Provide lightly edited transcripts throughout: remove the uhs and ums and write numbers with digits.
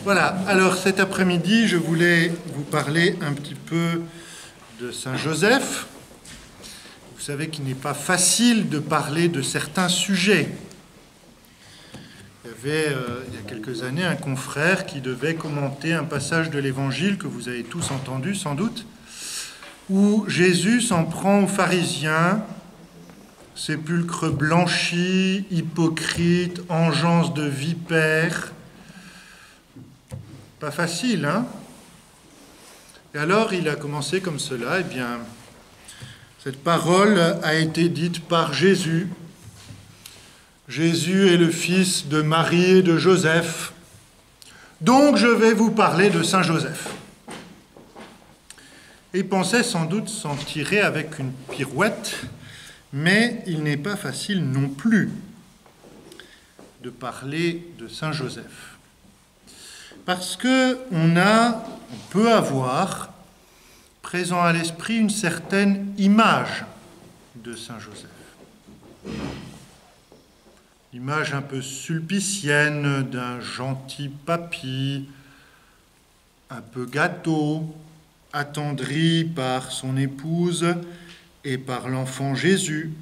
Voilà, alors cet après-midi, je voulais vous parler un petit peu de Saint Joseph. Vous savez qu'il n'est pas facile de parler de certains sujets. Il y avait, il y a quelques années, un confrère qui devait commenter un passage de l'Évangile que vous avez tous entendu, sans doute, où Jésus s'en prend aux pharisiens, sépulcre blanchi, hypocrite, engeance de vipère. Pas facile, hein? Et alors, il a commencé comme cela. Eh bien, cette parole a été dite par Jésus. Jésus est le fils de Marie et de Joseph. Donc, je vais vous parler de Saint Joseph. Et il pensait sans doute s'en tirer avec une pirouette, mais il n'est pas facile non plus de parler de Saint Joseph. Parce qu'on peut avoir présent à l'esprit une certaine image de Saint Joseph. L'image un peu sulpicienne d'un gentil papy, un peu gâteau, attendri par son épouse et par l'enfant Jésus.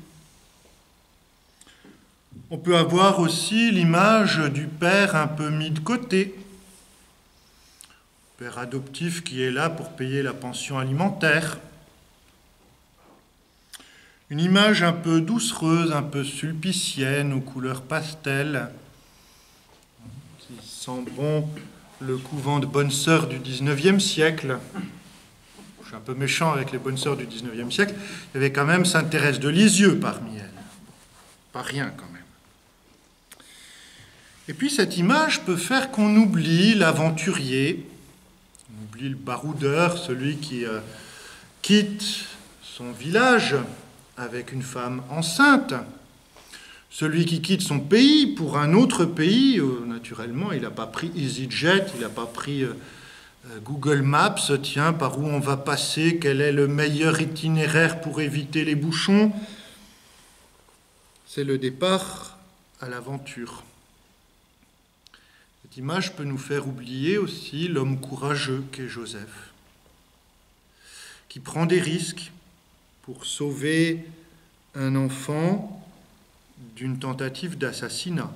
On peut avoir aussi l'image du père un peu mis de côté, père adoptif qui est là pour payer la pension alimentaire. Une image un peu doucereuse, un peu sulpicienne, aux couleurs pastel, qui sent bon le couvent de bonnes sœurs du XIXe siècle. Je suis un peu méchant avec les bonnes sœurs du XIXe siècle. Il y avait quand même Sainte Thérèse de Lisieux parmi elles. Pas rien quand même. Et puis cette image peut faire qu'on oublie l'aventurier, on oublie le baroudeur, celui qui quitte son village avec une femme enceinte, celui qui quitte son pays pour un autre pays. Naturellement, il n'a pas pris EasyJet, il n'a pas pris Google Maps, tiens, par où on va passer, quel est le meilleur itinéraire pour éviter les bouchons. C'est le départ à l'aventure. Cette image peut nous faire oublier aussi l'homme courageux qu'est Joseph, qui prend des risques pour sauver un enfant d'une tentative d'assassinat.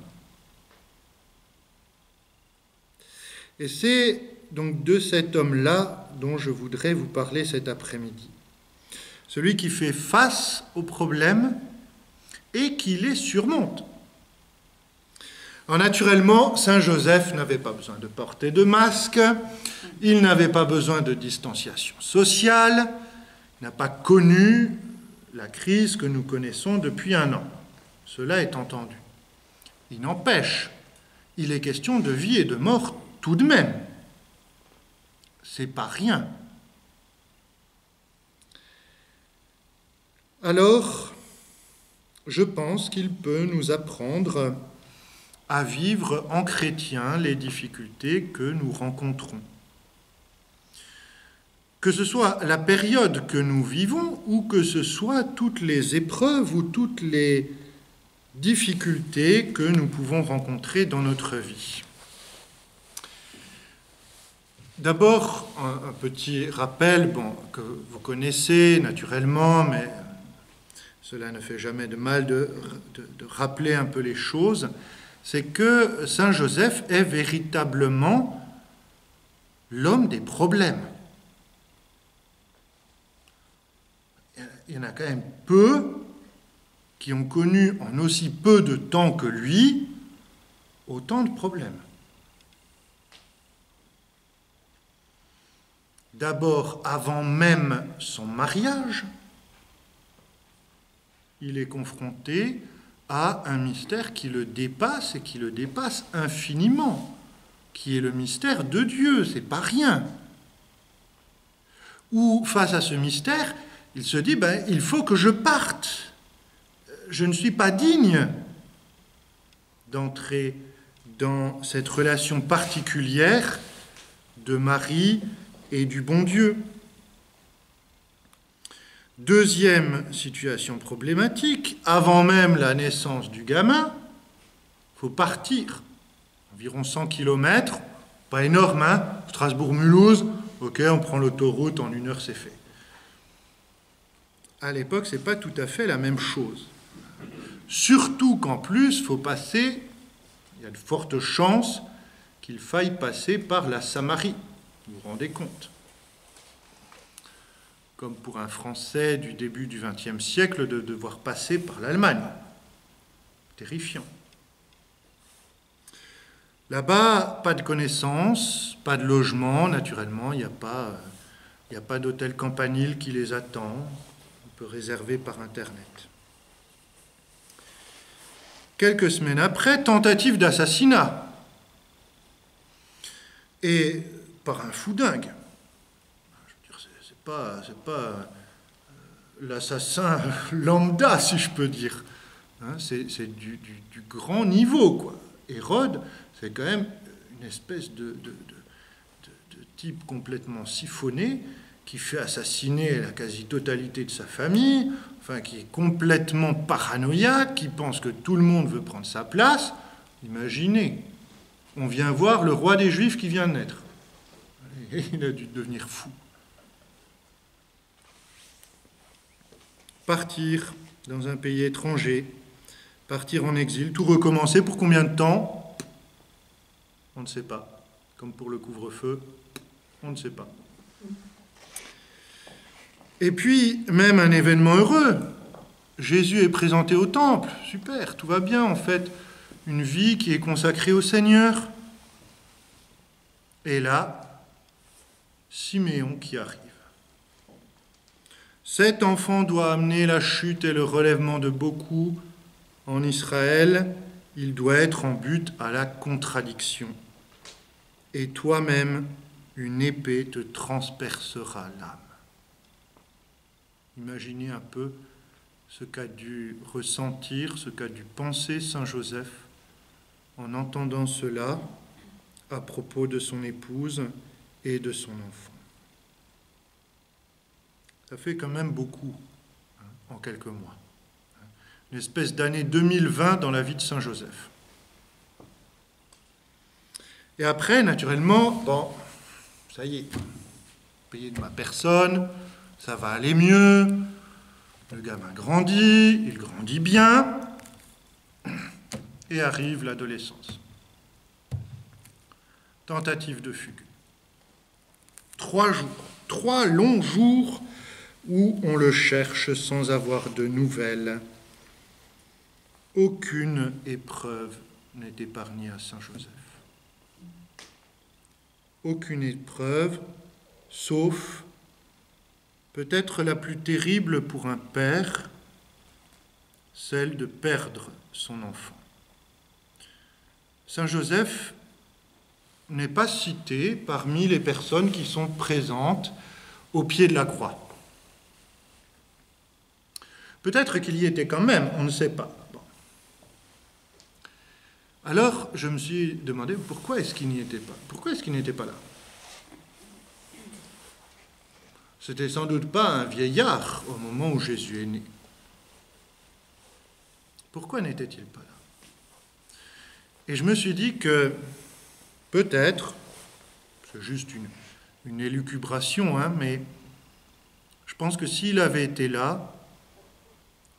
Et c'est donc de cet homme-là dont je voudrais vous parler cet après-midi. Celui qui fait face aux problèmes et qui les surmonte. Alors naturellement, Saint Joseph n'avait pas besoin de porter de masque, il n'avait pas besoin de distanciation sociale, il n'a pas connu la crise que nous connaissons depuis 1 an. Cela est entendu. Il n'empêche, il est question de vie et de mort tout de même. C'est pas rien. Alors, je pense qu'il peut nous apprendre à vivre en chrétien les difficultés que nous rencontrons. Que ce soit la période que nous vivons ou que ce soit toutes les épreuves ou toutes les difficultés que nous pouvons rencontrer dans notre vie. D'abord, un petit rappel que vous connaissez naturellement, mais cela ne fait jamais de mal de rappeler un peu les choses, c'est que Saint Joseph est véritablement l'homme des problèmes. Il y en a quand même peu qui ont connu en aussi peu de temps que lui autant de problèmes. D'abord, avant même son mariage, il est confronté à un mystère qui le dépasse et qui le dépasse infiniment, qui est le mystère de Dieu, c'est pas rien. Ou face à ce mystère, il se dit, il faut que je parte. Je ne suis pas digne d'entrer dans cette relation particulière de Marie et du bon Dieu. Deuxième situation problématique, avant même la naissance du gamin, il faut partir. Environ 100 km, pas énorme, hein, Strasbourg-Mulhouse, ok, on prend l'autoroute, en 1 heure c'est fait. À l'époque, ce n'est pas tout à fait la même chose. Surtout qu'en plus, il faut passer, il y a de fortes chances qu'il faille passer par la Samarie. Vous vous rendez compte? Comme pour un Français du début du XXe siècle de devoir passer par l'Allemagne. Terrifiant. Là-bas, pas de connaissances, pas de logement, naturellement, il n'y a pas d'hôtel campanile qui les attend. On peut réserver par Internet. Quelques semaines après, tentative d'assassinat. Et par un fou dingue. Je veux dire, c'est pas l'assassin lambda, si je peux dire. Hein, c'est du grand niveau, quoi. Hérode, c'est quand même une espèce de type complètement siphonné qui fait assassiner la quasi-totalité de sa famille, enfin qui est complètement paranoïaque, qui pense que tout le monde veut prendre sa place. Imaginez, on vient voir le roi des Juifs qui vient de naître. Et il a dû devenir fou. Partir dans un pays étranger, partir en exil, tout recommencer pour combien de temps? On ne sait pas. Comme pour le couvre-feu, on ne sait pas. Et puis, même un événement heureux. Jésus est présenté au temple. Super, tout va bien en fait. Une vie qui est consacrée au Seigneur. Et là, Siméon qui arrive. Cet enfant doit amener la chute et le relèvement de beaucoup en Israël. Il doit être en but à la contradiction. Et toi-même, une épée te transpercera l'âme. Imaginez un peu ce qu'a dû ressentir, ce qu'a dû penser Saint Joseph en entendant cela à propos de son épouse et de son enfant. Ça fait quand même beaucoup, hein, en quelques mois. Une espèce d'année 2020 dans la vie de Saint Joseph. Et après, naturellement, bon, ça y est, payé de ma personne, ça va aller mieux, le gamin grandit, il grandit bien, et arrive l'adolescence. Tentative de fugue. 3 jours, 3 longs jours où on le cherche sans avoir de nouvelles. Aucune épreuve n'est épargnée à Saint Joseph. Aucune épreuve, sauf peut-être la plus terrible pour un père, celle de perdre son enfant. Saint Joseph n'est pas cité parmi les personnes qui sont présentes au pied de la croix. Peut-être qu'il y était quand même, on ne sait pas. Bon. Alors, je me suis demandé pourquoi est-ce qu'il n'y était pas? Pourquoi est-ce qu'il n'était pas là? C'était sans doute pas un vieillard au moment où Jésus est né. Pourquoi n'était-il pas là? Et je me suis dit que peut-être, c'est juste une élucubration, hein, mais je pense que s'il avait été là,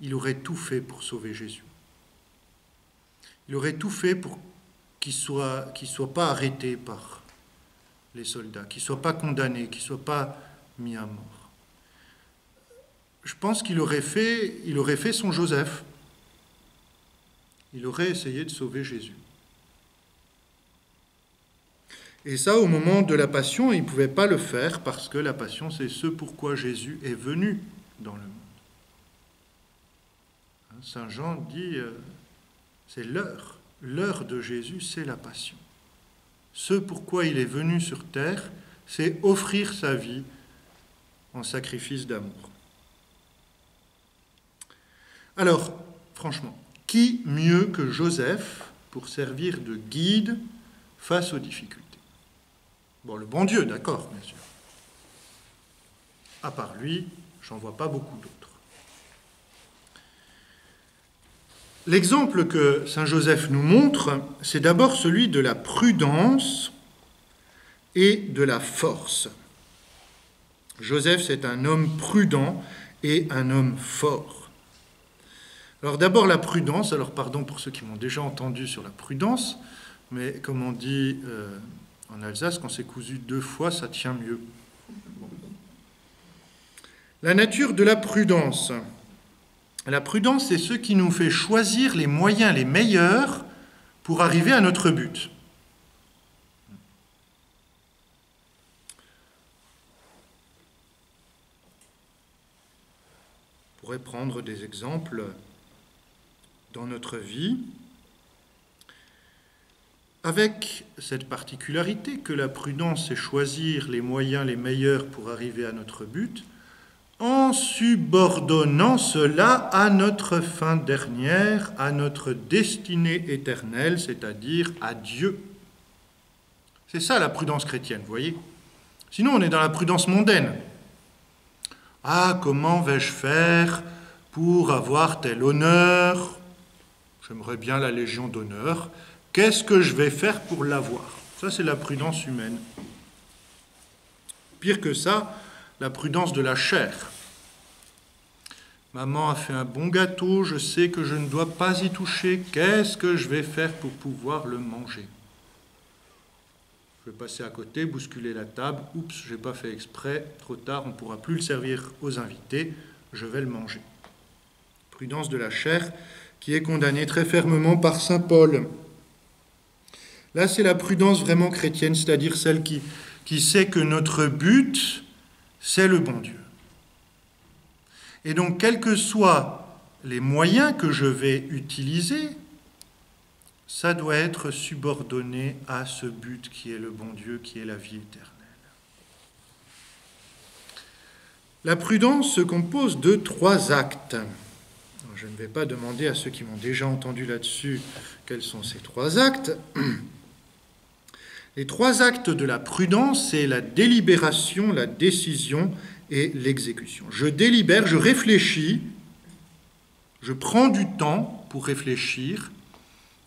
il aurait tout fait pour sauver Jésus. Il aurait tout fait pour qu'il soit pas arrêté par les soldats, qu'il ne soit pas condamné, qu'il ne soit pas mis à mort. Je pense qu'il aurait fait son Joseph. Il aurait essayé de sauver Jésus. Et ça, au moment de la Passion, il ne pouvait pas le faire parce que la Passion, c'est ce pourquoi Jésus est venu dans le monde. Saint Jean dit, c'est l'heure de Jésus, c'est la Passion. Ce pourquoi il est venu sur terre, c'est offrir sa vie en sacrifice d'amour. Alors, franchement, qui mieux que Joseph pour servir de guide face aux difficultés? Bon, le bon Dieu, d'accord, bien sûr. À part lui, j'en vois pas beaucoup d'autres. L'exemple que saint Joseph nous montre, c'est d'abord celui de la prudence et de la force. Joseph, c'est un homme prudent et un homme fort. Alors d'abord la prudence, alors pardon pour ceux qui m'ont déjà entendu sur la prudence, mais comme on dit en Alsace, quand c'est cousu 2 fois, ça tient mieux. La nature de la prudence. La prudence, c'est ce qui nous fait choisir les moyens les meilleurs pour arriver à notre but. On pourrait prendre des exemples dans notre vie, avec cette particularité que la prudence, c'est choisir les moyens les meilleurs pour arriver à notre but, en subordonnant cela à notre fin dernière, à notre destinée éternelle, c'est-à-dire à Dieu. C'est ça la prudence chrétienne, vous voyez. Sinon, on est dans la prudence mondaine. Ah, comment vais-je faire pour avoir tel honneur? J'aimerais bien la Légion d'honneur. Qu'est-ce que je vais faire pour l'avoir? Ça, c'est la prudence humaine. Pire que ça, la prudence de la chair. Maman a fait un bon gâteau, je sais que je ne dois pas y toucher. Qu'est-ce que je vais faire pour pouvoir le manger? Je vais passer à côté, bousculer la table. Oups, je n'ai pas fait exprès. Trop tard, on ne pourra plus le servir aux invités. Je vais le manger. Prudence de la chair qui est condamnée très fermement par saint Paul. Là, c'est la prudence vraiment chrétienne, c'est-à-dire celle qui sait que notre but, c'est le bon Dieu. Et donc, quels que soient les moyens que je vais utiliser, ça doit être subordonné à ce but qui est le bon Dieu, qui est la vie éternelle. La prudence se compose de 3 actes. Alors, je ne vais pas demander à ceux qui m'ont déjà entendu là-dessus quels sont ces 3 actes. Les 3 actes de la prudence, c'est la délibération, la décision et l'exécution. Je délibère, je réfléchis, je prends du temps pour réfléchir.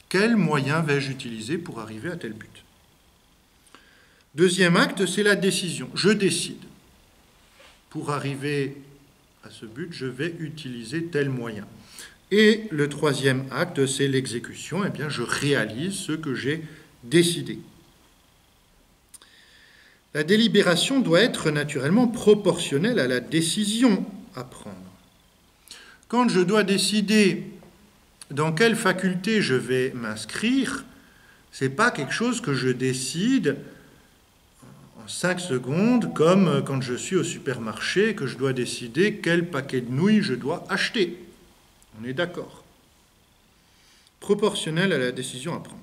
Quels moyens vais-je utiliser pour arriver à tel but? Deuxième acte, c'est la décision. Je décide. Pour arriver à ce but, je vais utiliser tel moyen. Et le troisième acte, c'est l'exécution. Eh bien, je réalise ce que j'ai décidé. La délibération doit être naturellement proportionnelle à la décision à prendre. Quand je dois décider dans quelle faculté je vais m'inscrire, ce n'est pas quelque chose que je décide en 5 secondes, comme quand je suis au supermarché, que je dois décider quel paquet de nouilles je dois acheter. On est d'accord. Proportionnel à la décision à prendre.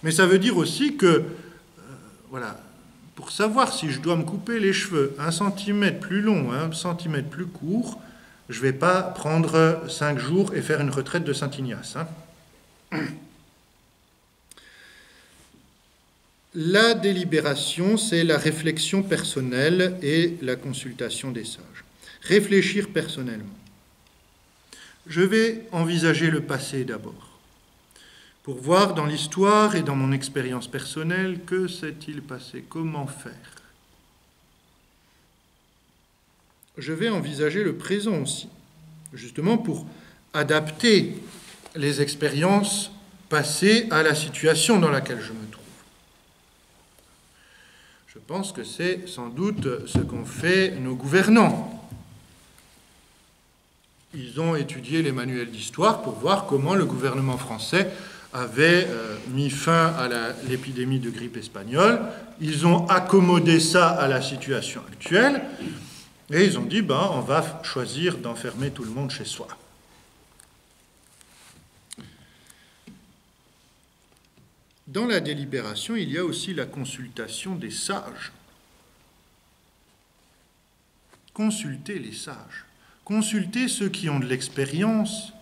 Mais ça veut dire aussi que, pour savoir si je dois me couper les cheveux 1 centimètre plus long, 1 centimètre plus court, je ne vais pas prendre 5 jours et faire une retraite de Saint-Ignace. La délibération, c'est la réflexion personnelle et la consultation des sages. Réfléchir personnellement. Je vais envisager le passé d'abord, pour voir dans l'histoire et dans mon expérience personnelle que s'est-il passé, comment faire. Je vais envisager le présent aussi, justement pour adapter les expériences passées à la situation dans laquelle je me trouve. Je pense que c'est sans doute ce qu'ont fait nos gouvernants. Ils ont étudié les manuels d'histoire pour voir comment le gouvernement français avait mis fin à l'épidémie de grippe espagnole. Ils ont accommodé ça à la situation actuelle. Et ils ont dit, on va choisir d'enfermer tout le monde chez soi. Dans la délibération, il y a aussi la consultation des sages. Consulter les sages. Consulter ceux qui ont de l'expérience.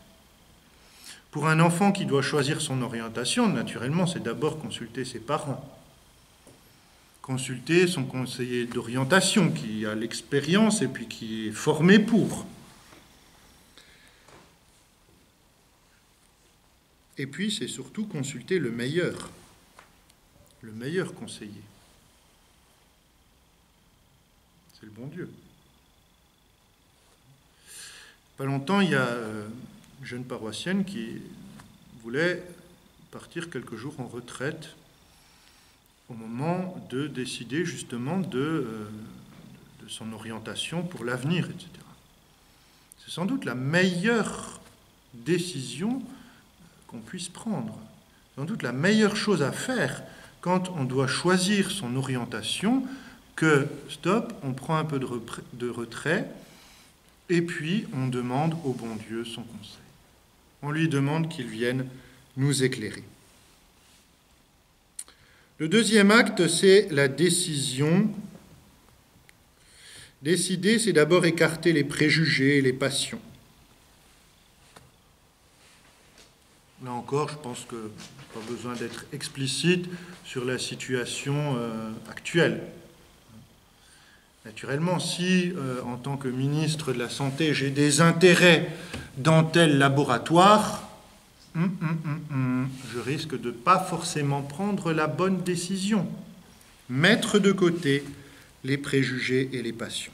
Pour un enfant qui doit choisir son orientation, naturellement, c'est d'abord consulter ses parents. consulter son conseiller d'orientation qui a l'expérience et puis qui est formé pour. Et puis, c'est surtout consulter le meilleur conseiller. C'est le bon Dieu. Pas longtemps, il y a une jeune paroissienne qui voulait partir quelques jours en retraite au moment de décider justement de son orientation pour l'avenir, etc. C'est sans doute la meilleure décision qu'on puisse prendre, sans doute la meilleure chose à faire quand on doit choisir son orientation, que stop, on prend un peu de retrait et puis on demande au bon Dieu son conseil. On lui demande qu'il vienne nous éclairer. Le deuxième acte, c'est la décision. Décider, c'est d'abord écarter les préjugés et les passions. Là encore, je pense que pas besoin d'être explicite sur la situation actuelle. Naturellement, si, en tant que ministre de la Santé, j'ai des intérêts dans tel laboratoire, je risque de ne pas forcément prendre la bonne décision. Mettre de côté les préjugés et les passions.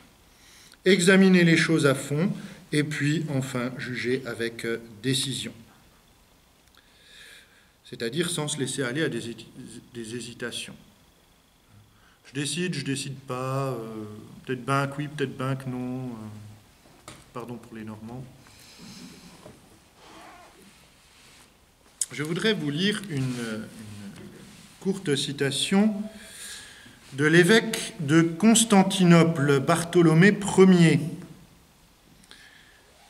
Examiner les choses à fond et puis, enfin, juger avec décision. C'est-à-dire sans se laisser aller à des hésitations. Je décide pas, peut-être ben que oui, peut-être ben que non. Pardon pour les Normands. Je voudrais vous lire une courte citation de l'évêque de Constantinople, Bartholomée Ier,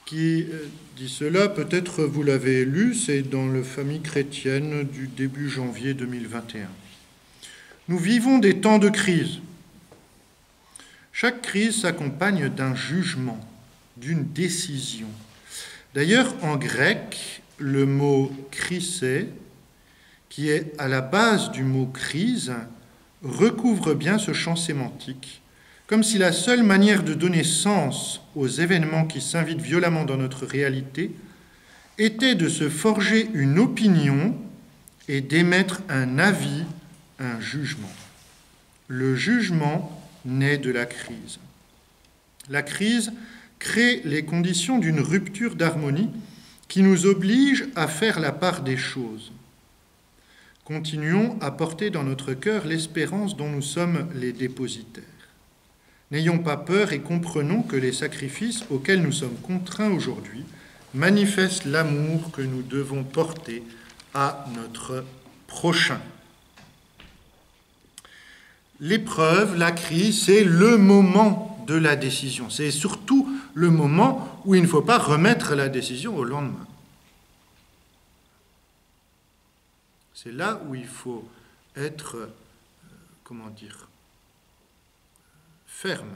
qui dit cela, peut-être vous l'avez lu, c'est dans le Famille chrétienne du début janvier 2021. Nous vivons des temps de crise. Chaque crise s'accompagne d'un jugement, d'une décision. D'ailleurs, en grec, le mot « chrysé », qui est à la base du mot « crise », recouvre bien ce champ sémantique, comme si la seule manière de donner sens aux événements qui s'invitent violemment dans notre réalité était de se forger une opinion et d'émettre un avis, un jugement. Le jugement naît de la crise. La crise crée les conditions d'une rupture d'harmonie qui nous oblige à faire la part des choses. Continuons à porter dans notre cœur l'espérance dont nous sommes les dépositaires. N'ayons pas peur et comprenons que les sacrifices auxquels nous sommes contraints aujourd'hui manifestent l'amour que nous devons porter à notre prochain. L'épreuve, la crise, c'est le moment de la décision. C'est surtout le moment où il ne faut pas remettre la décision au lendemain. C'est là où il faut être, ferme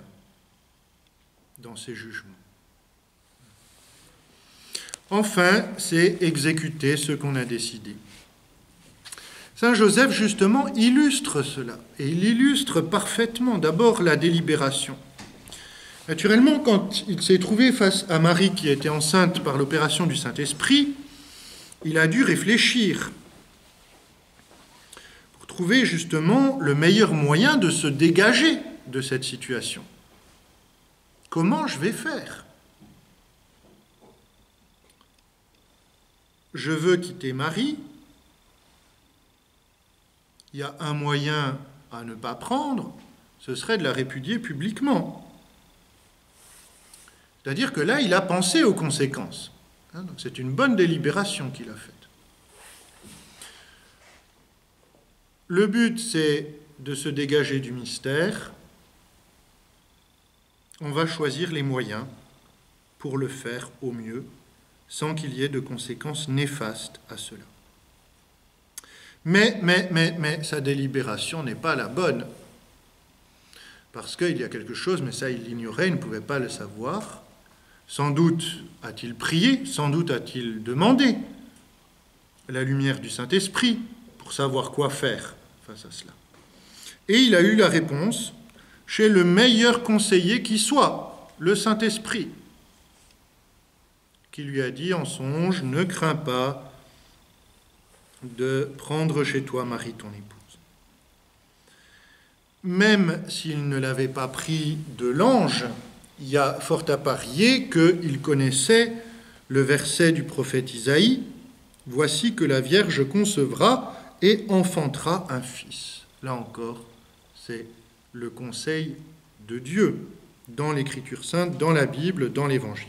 dans ses jugements. Enfin, c'est exécuter ce qu'on a décidé. Saint Joseph, justement, illustre cela, et il illustre parfaitement d'abord la délibération. Naturellement, quand il s'est trouvé face à Marie qui était enceinte par l'opération du Saint-Esprit, il a dû réfléchir pour trouver justement le meilleur moyen de se dégager de cette situation. Comment je vais faire ? Je veux quitter Marie. Il y a un moyen à ne pas prendre, ce serait de la répudier publiquement. C'est-à-dire que là, il a pensé aux conséquences. Donc c'est une bonne délibération qu'il a faite. Le but, c'est de se dégager du mystère. On va choisir les moyens pour le faire au mieux, sans qu'il y ait de conséquences néfastes à cela. Mais sa délibération n'est pas la bonne. Parce qu'il y a quelque chose, mais ça il l'ignorait, il ne pouvait pas le savoir. Sans doute a-t-il prié, sans doute a-t-il demandé la lumière du Saint-Esprit pour savoir quoi faire face à cela. Et il a eu la réponse chez le meilleur conseiller qui soit, le Saint-Esprit, qui lui a dit en songe, ne crains pas de prendre chez toi Marie ton épouse. Même s'il ne l'avait pas pris de l'ange, il y a fort à parier qu'il connaissait le verset du prophète Isaïe, « Voici que la Vierge concevra et enfantera un fils ». Là encore, c'est le conseil de Dieu dans l'Écriture sainte, dans la Bible, dans l'Évangile.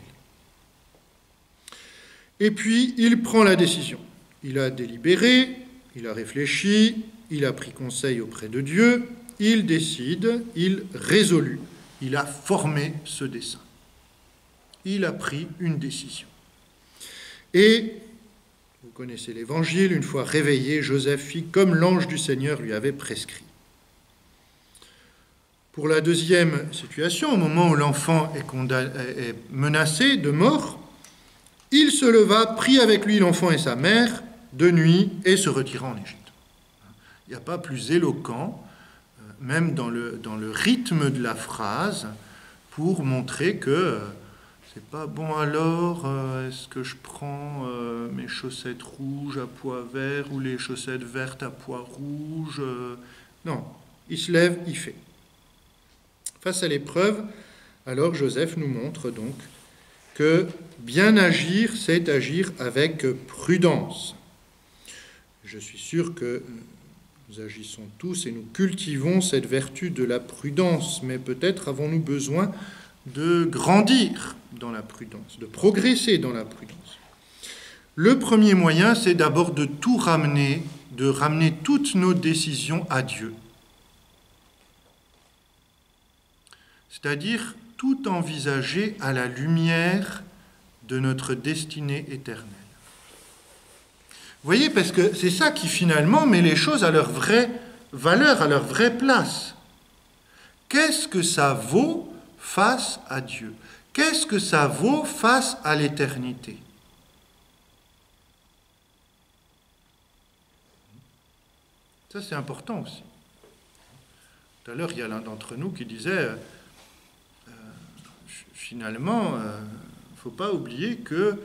Et puis, il prend la décision. Il a délibéré, il a réfléchi, il a pris conseil auprès de Dieu, il décide, il résolut, il a formé ce dessein. Il a pris une décision. Et, vous connaissez l'Évangile, une fois réveillé, Joseph fit comme l'ange du Seigneur lui avait prescrit. Pour la deuxième situation, au moment où l'enfant est menacé de mort, il se leva, prit avec lui l'enfant et sa mère de nuit et se retira en Égypte. Il n'y a pas plus éloquent, même dans le rythme de la phrase, pour montrer que c'est pas bon alors, est-ce que je prends mes chaussettes rouges à pois verts ou les chaussettes vertes à pois rouges Non, il se lève, il fait. Face à l'épreuve, alors Joseph nous montre donc que bien agir, c'est agir avec prudence. Je suis sûr que nous agissons tous et nous cultivons cette vertu de la prudence, mais peut-être avons-nous besoin de grandir dans la prudence, de progresser dans la prudence. Le premier moyen, c'est d'abord de tout ramener, de ramener toutes nos décisions à Dieu. C'est-à-dire tout envisager à la lumière de notre destinée éternelle. Vous voyez, parce que c'est ça qui finalement met les choses à leur vraie valeur, à leur vraie place. Qu'est-ce que ça vaut face à Dieu? Qu'est-ce que ça vaut face à l'éternité? Ça, c'est important aussi. Tout à l'heure, il y a l'un d'entre nous qui disait... Finalement, il ne faut pas oublier que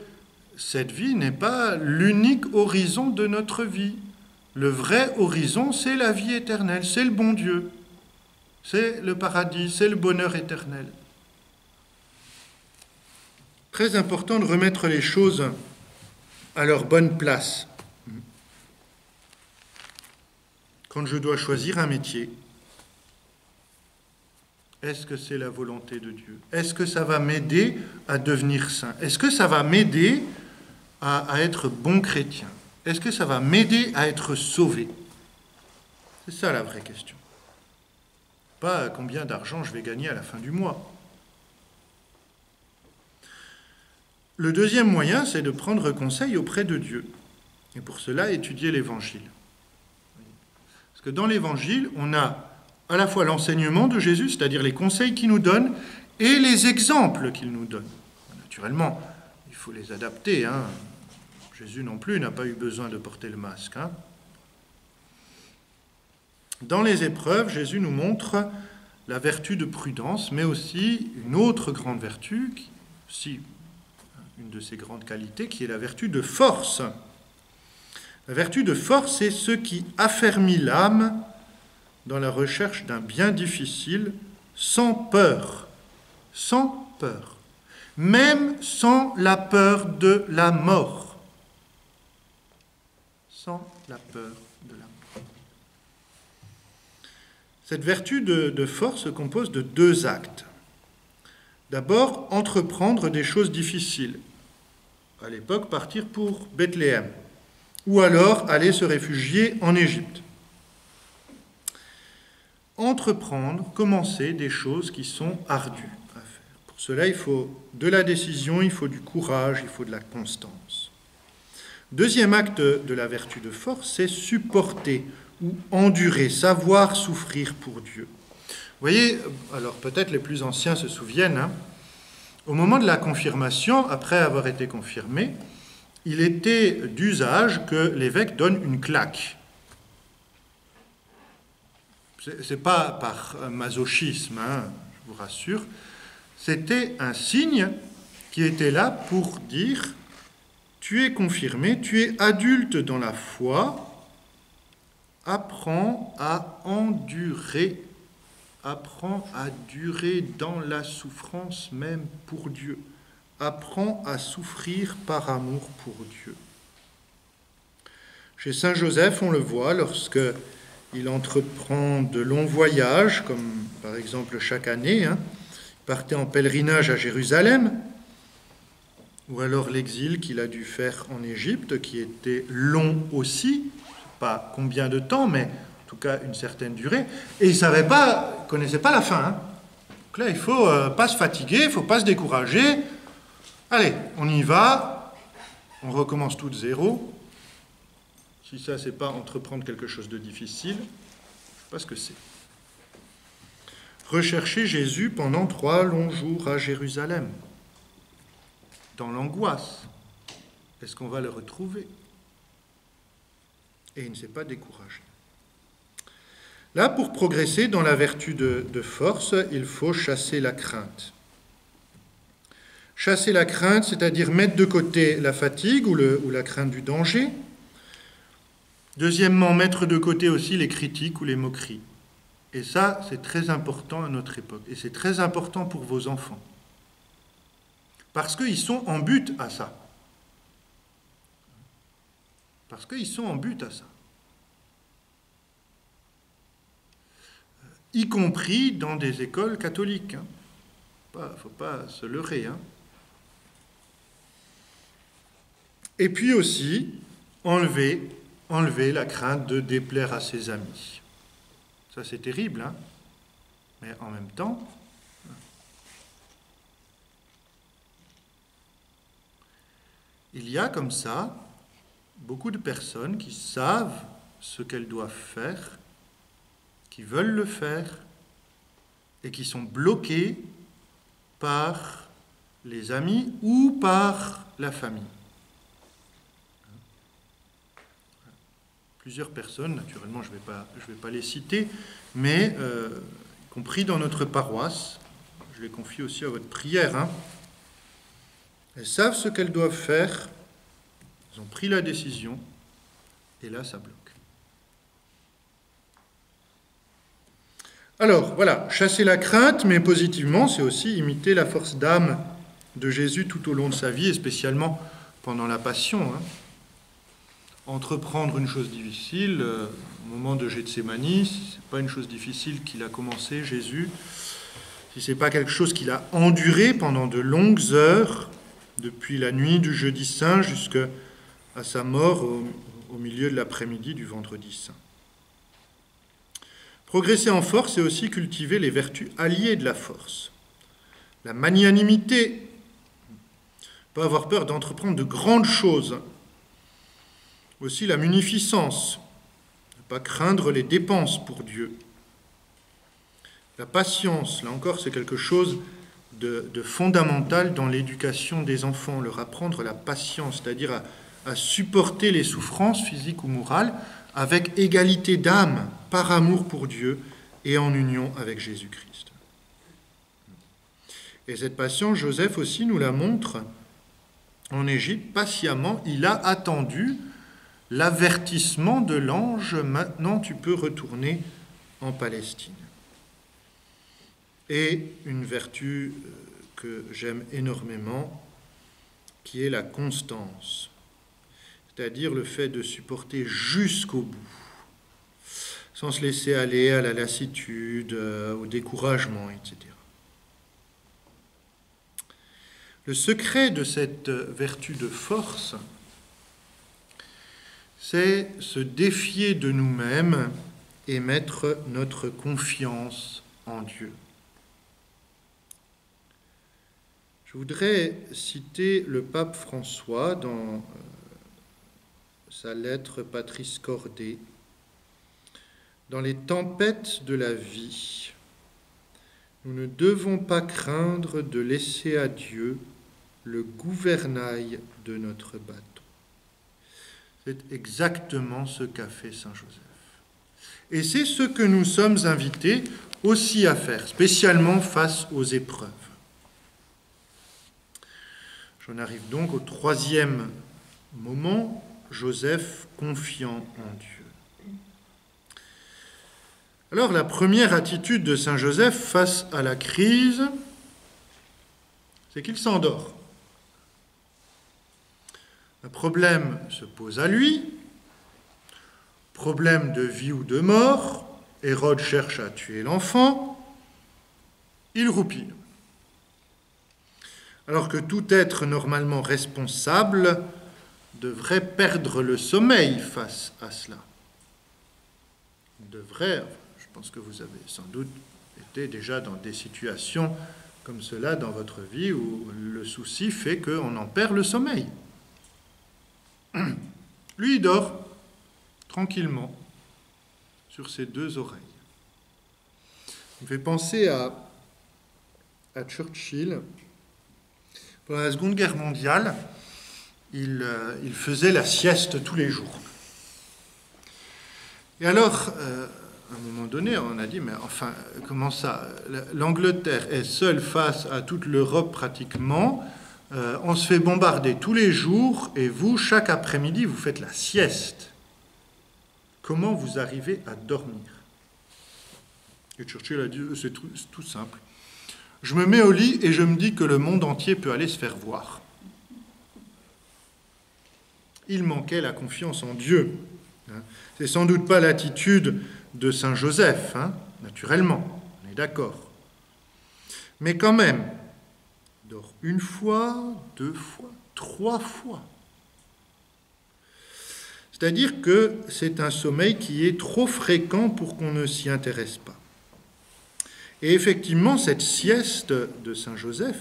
cette vie n'est pas l'unique horizon de notre vie. Le vrai horizon, c'est la vie éternelle, c'est le bon Dieu, c'est le paradis, c'est le bonheur éternel. Très important de remettre les choses à leur bonne place. Quand je dois choisir un métier, est-ce que c'est la volonté de Dieu? Est-ce que ça va m'aider à devenir saint? Est-ce que ça va m'aider à être bon chrétien? Est-ce que ça va m'aider à être sauvé? C'est ça la vraie question. Pas combien d'argent je vais gagner à la fin du mois. Le deuxième moyen, c'est de prendre conseil auprès de Dieu. Et pour cela, étudier l'Évangile. Parce que dans l'Évangile, on a à la fois l'enseignement de Jésus, c'est-à-dire les conseils qu'il nous donne, et les exemples qu'il nous donne. Naturellement, il faut les adapter. Jésus non plus n'a pas eu besoin de porter le masque. Dans les épreuves, Jésus nous montre la vertu de prudence, mais aussi une autre grande vertu, aussi une de ses grandes qualités, qui est la vertu de force. La vertu de force, c'est ce qui affermit l'âme dans la recherche d'un bien difficile, sans peur, même sans la peur de la mort. Sans la peur de la mort. Cette vertu de force se compose de deux actes. D'abord, entreprendre des choses difficiles. À l'époque, partir pour Bethléem, ou alors aller se réfugier en Égypte. Entreprendre, commencer des choses qui sont ardues à faire. Pour cela, il faut de la décision, il faut du courage, il faut de la constance. Deuxième acte de la vertu de force, c'est supporter ou endurer, savoir souffrir pour Dieu. Vous voyez, alors peut-être les plus anciens se souviennent, au moment de la confirmation, après avoir été confirmé, il était d'usage que l'évêque donne une claque. c'est pas par masochisme, hein, je vous rassure, c'était un signe qui était là pour dire « Tu es confirmé, tu es adulte dans la foi, apprends à endurer, apprends à durer dans la souffrance même pour Dieu, apprends à souffrir par amour pour Dieu. » Chez Saint Joseph, on le voit lorsque il entreprend de longs voyages, comme par exemple chaque année, hein, il partait en pèlerinage à Jérusalem, ou alors l'exil qu'il a dû faire en Égypte, qui était long aussi, pas combien de temps, mais en tout cas une certaine durée, et il ne connaissait pas la fin. Hein. Donc là, il ne faut pas se fatiguer, il ne faut pas se décourager. Allez, on y va, on recommence tout de zéro. Si ça, c'est pas entreprendre quelque chose de difficile, je ne sais pas ce que c'est. Rechercher Jésus pendant 3 longs jours à Jérusalem, dans l'angoisse. Est-ce qu'on va le retrouver? Et il ne s'est pas découragé. Là, pour progresser dans la vertu de force, il faut chasser la crainte. Chasser la crainte, c'est-à-dire mettre de côté la fatigue ou la crainte du danger. Deuxièmement, mettre de côté aussi les critiques ou les moqueries. Et ça, c'est très important à notre époque. Et c'est très important pour vos enfants. Parce qu'ils sont en but à ça. Parce qu'ils sont en but à ça. Y compris dans des écoles catholiques. Il ne faut pas se leurrer. Hein. Et puis aussi, enlever la crainte de déplaire à ses amis. Ça, c'est terrible, hein, mais en même temps, il y a comme ça beaucoup de personnes qui savent ce qu'elles doivent faire, qui veulent le faire, et qui sont bloquées par les amis ou par la famille. Plusieurs personnes, naturellement je vais pas les citer, mais y compris dans notre paroisse, je les confie aussi à votre prière. Hein. Elles savent ce qu'elles doivent faire, elles ont pris la décision, et là ça bloque. Alors voilà, chasser la crainte, mais positivement, c'est aussi imiter la force d'âme de Jésus tout au long de sa vie, et spécialement pendant la Passion. Hein. Entreprendre une chose difficile, au moment de Gethsémani, si ce n'est pas une chose difficile qu'il a commencé, Jésus, si ce n'est pas quelque chose qu'il a enduré pendant de longues heures, depuis la nuit du jeudi saint jusqu'à sa mort au milieu de l'après-midi du vendredi saint. Progresser en force, c'est aussi cultiver les vertus alliées de la force. La magnanimité, pas avoir peur d'entreprendre de grandes choses. Aussi la munificence, ne pas craindre les dépenses pour Dieu. La patience, là encore, c'est quelque chose de fondamental dans l'éducation des enfants, leur apprendre la patience, c'est-à-dire à supporter les souffrances physiques ou morales avec égalité d'âme, par amour pour Dieu et en union avec Jésus-Christ. Et cette patience, Joseph aussi nous la montre en Égypte, patiemment, il a attendu l'avertissement de l'ange, maintenant tu peux retourner en Palestine. Et une vertu que j'aime énormément, qui est la constance, c'est-à-dire le fait de supporter jusqu'au bout, sans se laisser aller à la lassitude, au découragement, etc. Le secret de cette vertu de force, c'est se défier de nous-mêmes et mettre notre confiance en Dieu. Je voudrais citer le pape François dans sa lettre Patris Cordé. Dans les tempêtes de la vie, nous ne devons pas craindre de laisser à Dieu le gouvernail de notre bateau. C'est exactement ce qu'a fait Saint Joseph. Et c'est ce que nous sommes invités aussi à faire, spécialement face aux épreuves. J'en arrive donc au troisième moment, Joseph confiant en Dieu. Alors, la première attitude de Saint Joseph face à la crise, c'est qu'il s'endort. Un problème se pose à lui, problème de vie ou de mort, Hérode cherche à tuer l'enfant, il roupille. Alors que tout être normalement responsable devrait perdre le sommeil face à cela. Devrait, je pense que vous avez sans doute été déjà dans des situations comme cela dans votre vie où le souci fait qu'on en perd le sommeil. Lui, il dort tranquillement sur ses deux oreilles. Ça me fait penser à Churchill. Pendant la Seconde Guerre mondiale, il faisait la sieste tous les jours. Et alors, à un moment donné, on a dit, mais enfin, comment ça? L'Angleterre est seule face à toute l'Europe pratiquement. On se fait bombarder tous les jours et vous, chaque après-midi, vous faites la sieste. Comment vous arrivez à dormir? Et Churchill a dit, c'est tout simple. Je me mets au lit et je me dis que le monde entier peut aller se faire voir. Il manquait la confiance en Dieu. C'est sans doute pas l'attitude de Saint Joseph, naturellement, on est d'accord. Mais quand même, il dort une fois, deux fois, trois fois. C'est-à-dire que c'est un sommeil qui est trop fréquent pour qu'on ne s'y intéresse pas. Et effectivement, cette sieste de Saint Joseph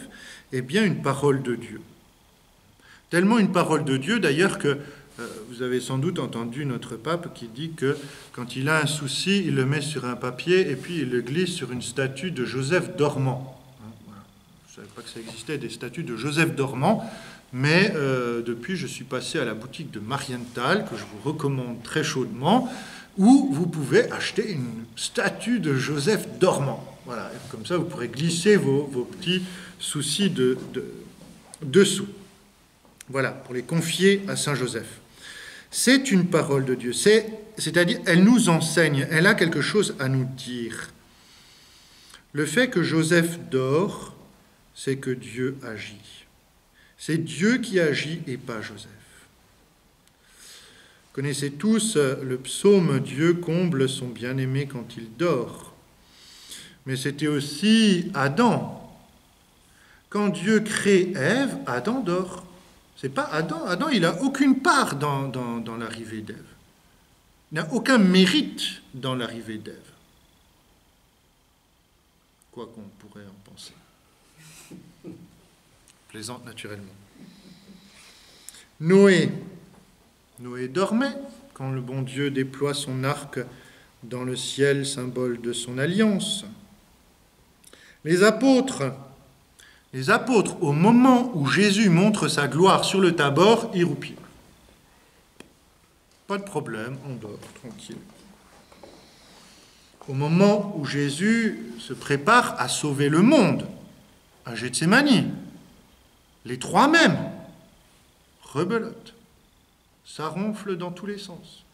est bien une parole de Dieu. Tellement une parole de Dieu, d'ailleurs, que vous avez sans doute entendu notre pape qui dit que quand il a un souci, il le met sur un papier et puis il le glisse sur une statue de Joseph dormant. Voilà. Je ne savais pas que ça existait, des statues de Joseph dormant, mais depuis, je suis passé à la boutique de Marienthal, que je vous recommande très chaudement, où vous pouvez acheter une statue de Joseph dormant. Voilà, et comme ça, vous pourrez glisser vos petits soucis dessous. Voilà, pour les confier à Saint Joseph. C'est une parole de Dieu, c'est-à-dire elle nous enseigne, elle a quelque chose à nous dire. Le fait que Joseph dort, c'est que Dieu agit. C'est Dieu qui agit et pas Joseph. Vous connaissez tous le psaume « Dieu comble son bien-aimé quand il dort ». Mais c'était aussi Adam. Quand Dieu crée Ève, Adam dort. C'est pas Adam. Adam, il n'a aucune part dans l'arrivée d'Ève. Il n'a aucun mérite dans l'arrivée d'Ève. Quoi qu'on pourrait en penser. Plaisante naturellement. Noé dormait quand le bon Dieu déploie son arc dans le ciel, symbole de son alliance. Les apôtres, au moment où Jésus montre sa gloire sur le Tabor, ils roupillent. Pas de problème, on dort, tranquille. Au moment où Jésus se prépare à sauver le monde, à Gethsémani, les trois mêmes rebelotent. Ça ronfle dans tous les sens.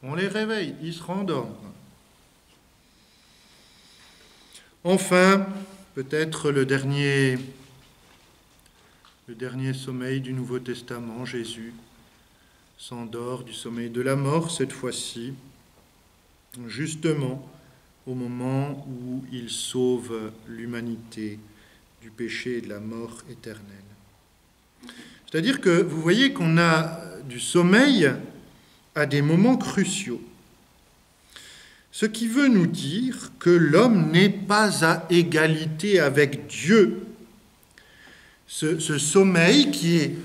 On les réveille, ils se rendorment. Enfin, peut-être le dernier sommeil du Nouveau Testament, Jésus s'endort du sommeil de la mort cette fois-ci, justement au moment où il sauve l'humanité du péché et de la mort éternelle. C'est-à-dire que vous voyez qu'on a du sommeil à des moments cruciaux. Ce qui veut nous dire que l'homme n'est pas à égalité avec Dieu. Ce sommeil qui est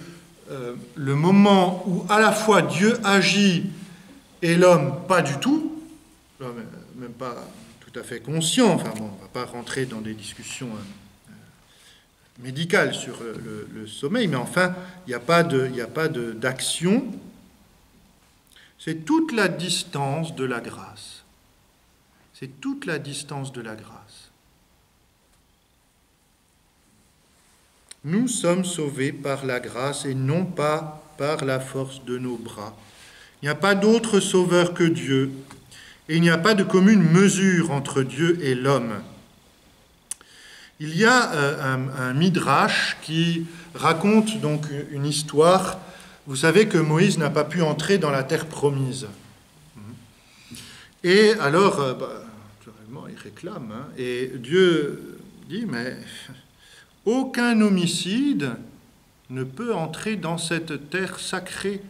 le moment où à la fois Dieu agit et l'homme pas du tout, l'homme même pas tout à fait conscient, enfin bon, on ne va pas rentrer dans des discussions médicales sur le sommeil, mais enfin, il n'y a pas d'action. C'est toute la distance de la grâce. C'est toute la distance de la grâce. Nous sommes sauvés par la grâce et non pas par la force de nos bras. Il n'y a pas d'autre sauveur que Dieu, et il n'y a pas de commune mesure entre Dieu et l'homme. Il y a un midrash qui raconte donc une histoire. Vous savez que Moïse n'a pas pu entrer dans la terre promise. Et alors, naturellement, il réclame. Et Dieu dit, mais aucun homicide ne peut entrer dans cette terre sacrée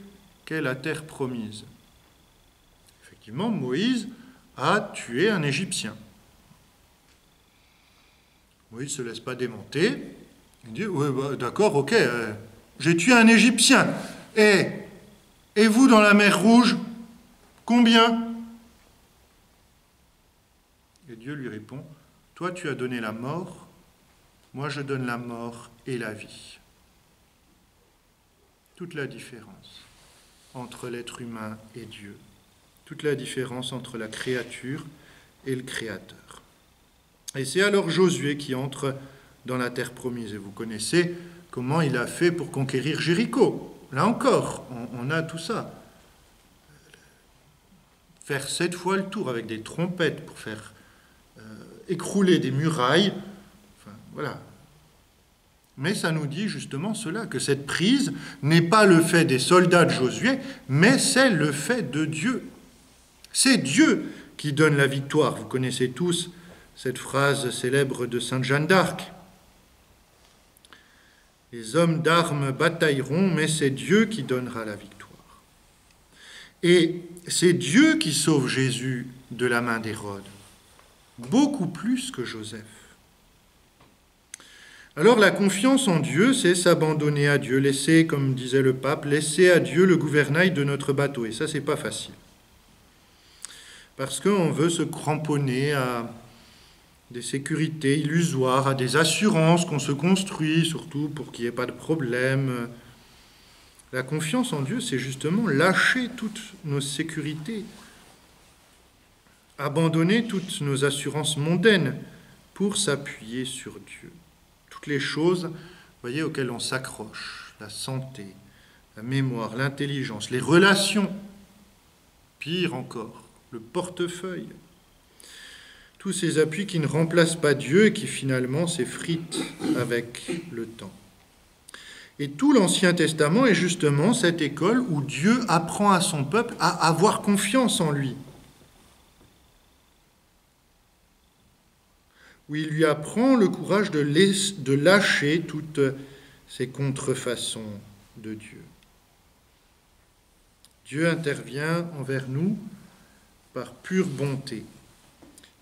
qu'est la terre promise. Effectivement, Moïse a tué un Égyptien. Moïse ne se laisse pas démonter. Il dit, oui, d'accord, ok, j'ai tué un Égyptien. Et vous, dans la mer Rouge, combien? Et Dieu lui répond, toi, tu as donné la mort, moi, je donne la mort et la vie. Toute la différence entre l'être humain et Dieu. Toute la différence entre la créature et le Créateur. Et c'est alors Josué qui entre dans la terre promise. Et vous connaissez comment il a fait pour conquérir Jéricho. Là encore, on a tout ça. Faire 7 fois le tour avec des trompettes pour faire écrouler des murailles. Enfin, voilà. Mais ça nous dit justement cela, que cette prise n'est pas le fait des soldats de Josué, mais c'est le fait de Dieu. C'est Dieu qui donne la victoire. Vous connaissez tous cette phrase célèbre de Sainte Jeanne d'Arc. Les hommes d'armes batailleront, mais c'est Dieu qui donnera la victoire. Et c'est Dieu qui sauve Jésus de la main d'Hérode, beaucoup plus que Joseph. Alors la confiance en Dieu, c'est s'abandonner à Dieu, laisser, comme disait le pape, laisser à Dieu le gouvernail de notre bateau. Et ça, c'est pas facile. Parce qu'on veut se cramponner à des sécurités illusoires, à des assurances qu'on se construit, surtout pour qu'il n'y ait pas de problème. La confiance en Dieu, c'est justement lâcher toutes nos sécurités, abandonner toutes nos assurances mondaines pour s'appuyer sur Dieu. Toutes les choses, voyez, auxquelles on s'accroche, la santé, la mémoire, l'intelligence, les relations, pire encore, le portefeuille. Tous ces appuis qui ne remplacent pas Dieu et qui finalement s'effritent avec le temps. Et tout l'Ancien Testament est justement cette école où Dieu apprend à son peuple à avoir confiance en lui. Où il lui apprend le courage de lâcher toutes ces contrefaçons de Dieu. Dieu intervient envers nous par pure bonté.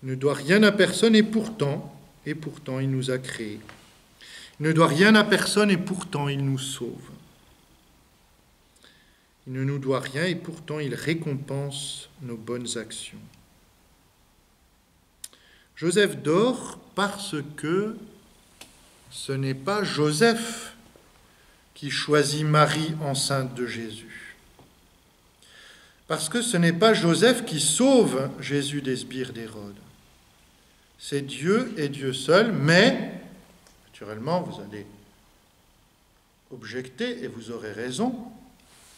Il ne doit rien à personne et pourtant il nous a créés. Il ne doit rien à personne et pourtant il nous sauve. Il ne nous doit rien et pourtant il récompense nos bonnes actions. Joseph dort parce que ce n'est pas Joseph qui choisit Marie enceinte de Jésus. Parce que ce n'est pas Joseph qui sauve Jésus des sbires d'Hérode. C'est Dieu et Dieu seul, mais, naturellement, vous allez objecter, et vous aurez raison,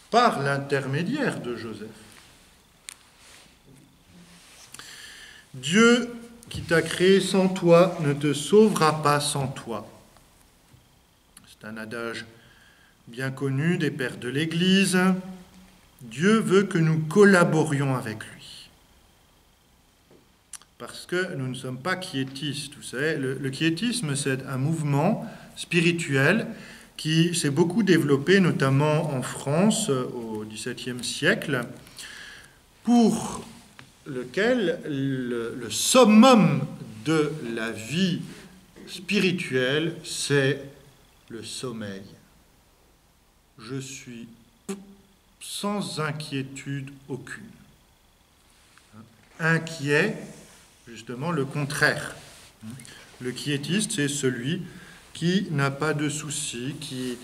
par l'intermédiaire de Joseph. Dieu qui t'a créé sans toi ne te sauvera pas sans toi. C'est un adage bien connu des pères de l'Église. Dieu veut que nous collaborions avec lui. Parce que nous ne sommes pas quiétistes. Vous savez, le quiétisme, c'est un mouvement spirituel qui s'est beaucoup développé, notamment en France au XVIIe siècle, pour lequel le summum de la vie spirituelle, c'est le sommeil. Je suis sans inquiétude aucune. Inquiet, justement, le contraire. Le quiétiste, c'est celui qui n'a pas de soucis, qui,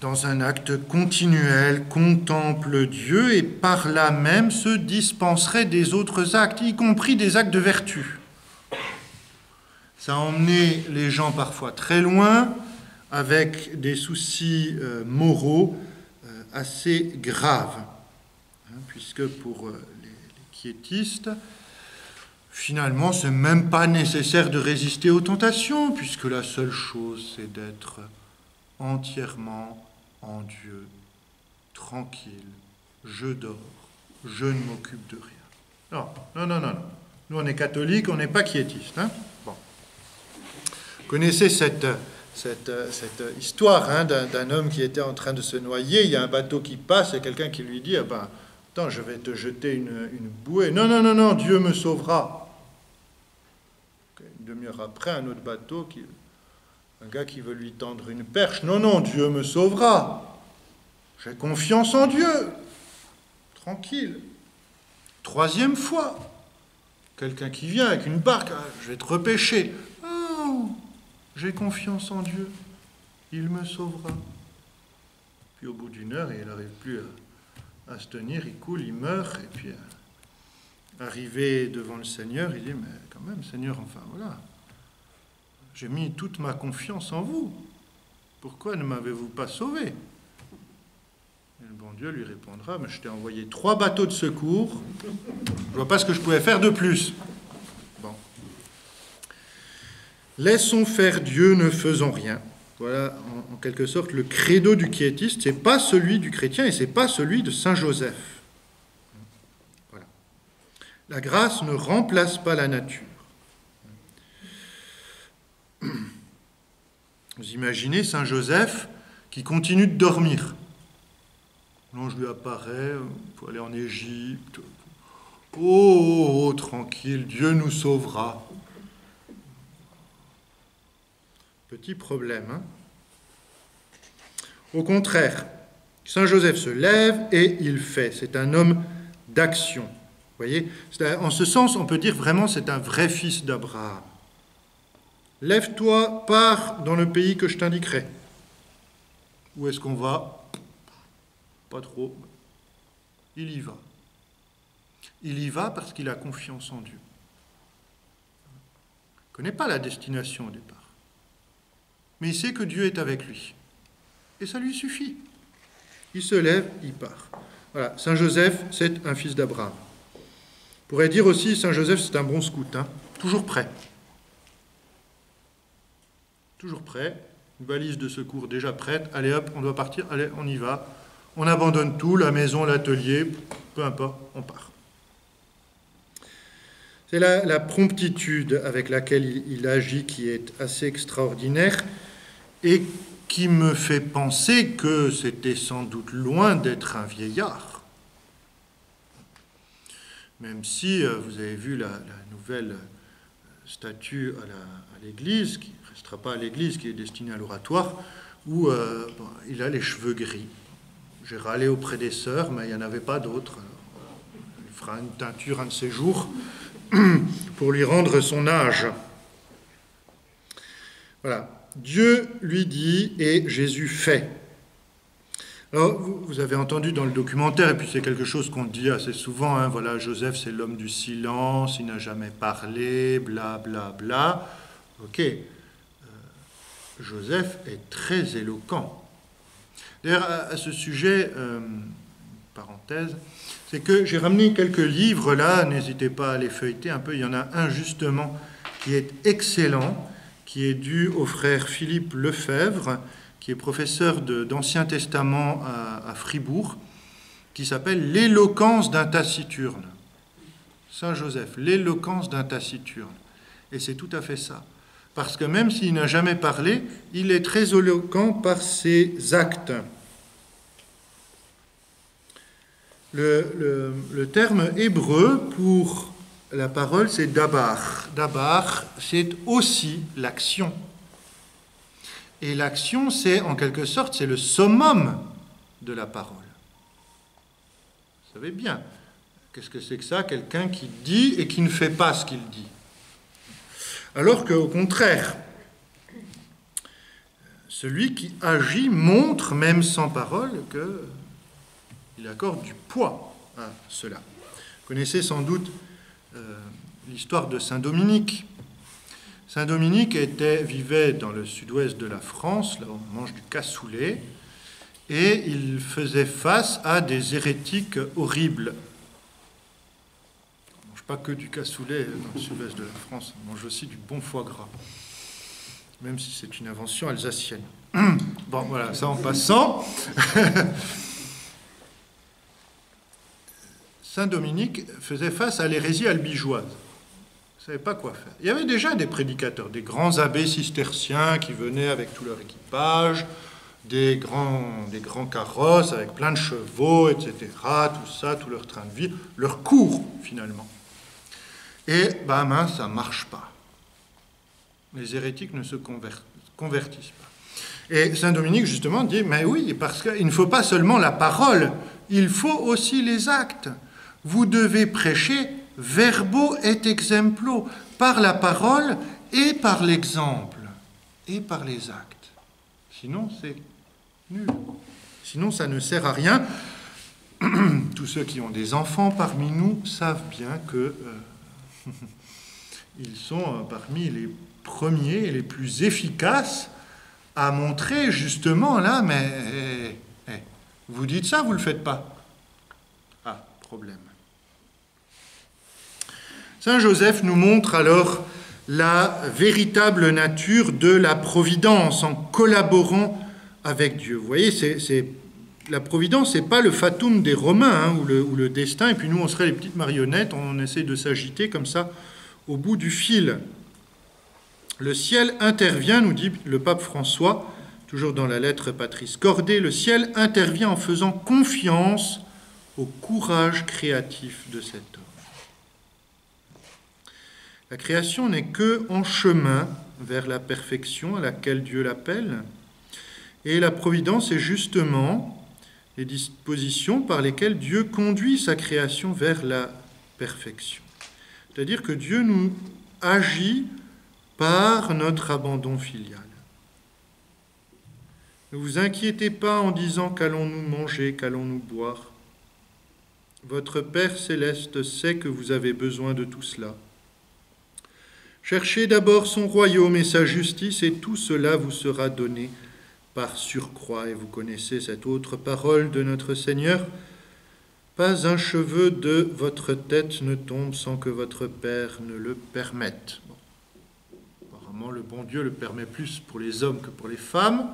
dans un acte continuel, contemple Dieu et par là même se dispenserait des autres actes, y compris des actes de vertu. Ça a emmené les gens parfois très loin, avec des soucis moraux assez graves. Puisque pour les quiétistes, finalement, ce n'est même pas nécessaire de résister aux tentations, puisque la seule chose, c'est d'être entièrement en Dieu, tranquille, je dors, je ne m'occupe de rien. Non. Nous, on est catholiques, on n'est pas quiétistes. Hein, bon. Vous connaissez cette histoire d'un homme qui était en train de se noyer, il y a un bateau qui passe, et quelqu'un qui lui dit « Attends, je vais te jeter une bouée. » Non, Dieu me sauvera. Une demi-heure après, un autre bateau, un gars qui veut lui tendre une perche. Non, Dieu me sauvera. J'ai confiance en Dieu. Tranquille. Troisième fois, quelqu'un qui vient avec une barque. Je vais te repêcher. Non, j'ai confiance en Dieu. Il me sauvera. Puis au bout d'une heure, il n'arrive plus à se tenir, il coule, il meurt, et puis arrivé devant le Seigneur, il dit, mais quand même, Seigneur, enfin voilà, j'ai mis toute ma confiance en vous, pourquoi ne m'avez-vous pas sauvé? Et le bon Dieu lui répondra, mais je t'ai envoyé 3 bateaux de secours, je ne vois pas ce que je pouvais faire de plus. Bon. Laissons faire Dieu, ne faisons rien. Voilà, en quelque sorte, le credo du quiétiste, ce n'est pas celui du chrétien et ce n'est pas celui de saint Joseph. Voilà. La grâce ne remplace pas la nature. Vous imaginez saint Joseph qui continue de dormir. L'ange lui apparaît, il faut aller en Égypte. Oh, tranquille, Dieu nous sauvera. Petit problème. Hein. Au contraire, saint Joseph se lève et il fait. C'est un homme d'action. Vous voyez, en ce sens, on peut dire vraiment c'est un vrai fils d'Abraham. Lève-toi, pars dans le pays que je t'indiquerai. Où est-ce qu'on va? Pas trop. Il y va. Il y va parce qu'il a confiance en Dieu. Il ne connaît pas la destination au départ. Mais il sait que Dieu est avec lui. Et ça lui suffit. Il se lève, il part. Voilà, saint Joseph, c'est un fils d'Abraham. On pourrait dire aussi, saint Joseph, c'est un bon scout, hein, toujours prêt. Toujours prêt, une valise de secours déjà prête, allez hop, on doit partir, allez, on y va. On abandonne tout, la maison, l'atelier, peu importe, on part. C'est la promptitude avec laquelle il agit qui est assez extraordinaire et qui me fait penser que c'était sans doute loin d'être un vieillard. Même si vous avez vu la nouvelle statue à l'église, qui ne restera pas à l'église, qui est destinée à l'oratoire, où il a les cheveux gris. J'ai râlé auprès des sœurs, mais il n'y en avait pas d'autres. Il fera une teinture un de ces jours pour lui rendre son âge. Voilà. Dieu lui dit et Jésus fait. Alors, vous avez entendu dans le documentaire, et puis c'est quelque chose qu'on dit assez souvent, hein, voilà, Joseph c'est l'homme du silence, il n'a jamais parlé, bla bla bla. Ok, Joseph est très éloquent. D'ailleurs, à ce sujet, parenthèse, c'est que j'ai ramené quelques livres là, n'hésitez pas à les feuilleter un peu, il y en a un justement qui est excellent, qui est dû au frère Philippe Lefebvre, qui est professeur d'Ancien Testament à Fribourg, qui s'appelle « L'éloquence d'un taciturne ». Saint Joseph, l'éloquence d'un taciturne. Et c'est tout à fait ça. Parce que même s'il n'a jamais parlé, il est très éloquent par ses actes. Le terme hébreu pour la parole, c'est dabar. Dabar, c'est aussi l'action. Et l'action, c'est en quelque sorte, c'est le summum de la parole. Vous savez bien, qu'est-ce que c'est que ça? Quelqu'un qui dit et qui ne fait pas ce qu'il dit. Alors qu'au contraire, celui qui agit montre, même sans parole, qu'il accorde du poids à cela. Vous connaissez sans doute l'histoire de Saint Dominique. Saint Dominique vivait dans le sud-ouest de la France, là on mange du cassoulet, et il faisait face à des hérétiques horribles. On ne mange pas que du cassoulet dans le sud-ouest de la France, on mange aussi du bon foie gras, même si c'est une invention alsacienne. Bon, voilà, ça en passant. Saint Dominique faisait face à l'hérésie albigeoise. Il ne savait pas quoi faire. Il y avait déjà des prédicateurs, des grands abbés cisterciens qui venaient avec tout leur équipage, des grands carrosses avec plein de chevaux, etc. Tout ça, tout leur train de vie, leur cours finalement. Et ça ne marche pas. Les hérétiques ne se convertissent pas. Et Saint Dominique justement dit, mais oui, parce qu'il ne faut pas seulement la parole, il faut aussi les actes. Vous devez prêcher verbo et exemplo, par la parole et par l'exemple, et par les actes. Sinon, c'est nul. Sinon, ça ne sert à rien. Tous ceux qui ont des enfants parmi nous savent bien que ils sont parmi les premiers et les plus efficaces à montrer justement là, mais vous dites ça, vous ne le faites pas. Ah, problème. Saint Joseph nous montre alors la véritable nature de la providence en collaborant avec Dieu. Vous voyez, la providence, ce n'est pas le fatum des Romains ou le destin, et puis nous, on serait les petites marionnettes, on essaie de s'agiter comme ça au bout du fil. Le ciel intervient, nous dit le pape François, toujours dans la lettre Patris Cordée, le ciel intervient en faisant confiance au courage créatif de cet homme. La création n'est qu'en chemin vers la perfection à laquelle Dieu l'appelle, et la providence est justement les dispositions par lesquelles Dieu conduit sa création vers la perfection. C'est-à-dire que Dieu nous agit par notre abandon filial. Ne vous inquiétez pas en disant qu'allons-nous manger, qu'allons-nous boire. Votre Père céleste sait que vous avez besoin de tout cela. Cherchez d'abord son royaume et sa justice, et tout cela vous sera donné par surcroît. Et vous connaissez cette autre parole de notre Seigneur. Pas un cheveu de votre tête ne tombe sans que votre Père ne le permette. Bon. Apparemment, le bon Dieu le permet plus pour les hommes que pour les femmes,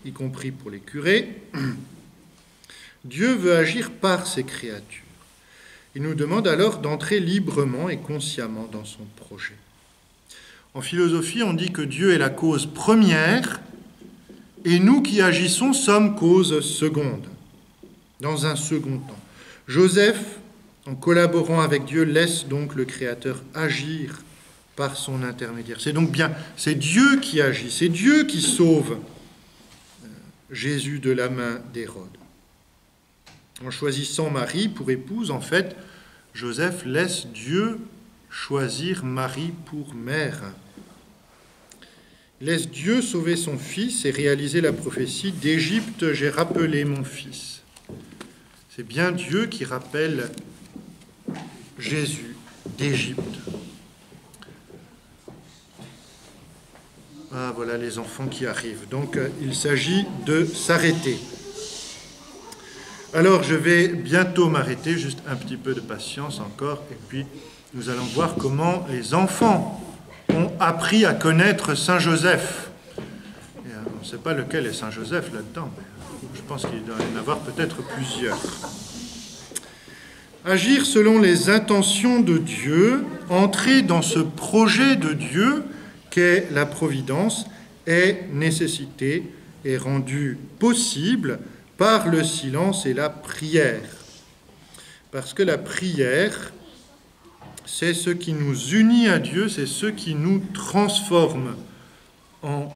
y compris pour les curés. Dieu veut agir par ses créatures. Il nous demande alors d'entrer librement et consciemment dans son projet. En philosophie, on dit que Dieu est la cause première et nous qui agissons sommes cause seconde, dans un second temps. Joseph, en collaborant avec Dieu, laisse donc le Créateur agir par son intermédiaire. C'est Dieu qui agit, c'est Dieu qui sauve Jésus de la main d'Hérode. En choisissant Marie pour épouse, en fait, Joseph laisse Dieu choisir Marie pour mère. Il laisse Dieu sauver son fils et réaliser la prophétie « D'Égypte, j'ai rappelé mon fils ». C'est bien Dieu qui rappelle Jésus d'Égypte. Ah, voilà les enfants qui arrivent. Donc, il s'agit de s'arrêter. Alors, je vais bientôt m'arrêter, juste un petit peu de patience encore, et puis nous allons voir comment les enfants ont appris à connaître Saint Joseph. Et, on ne sait pas lequel est Saint Joseph là-dedans, mais je pense qu'il doit y en avoir peut-être plusieurs. Agir selon les intentions de Dieu, entrer dans ce projet de Dieu qu'est la providence, est nécessité et rendu possible par le silence et la prière. Parce que la prière, c'est ce qui nous unit à Dieu, c'est ce qui nous transforme en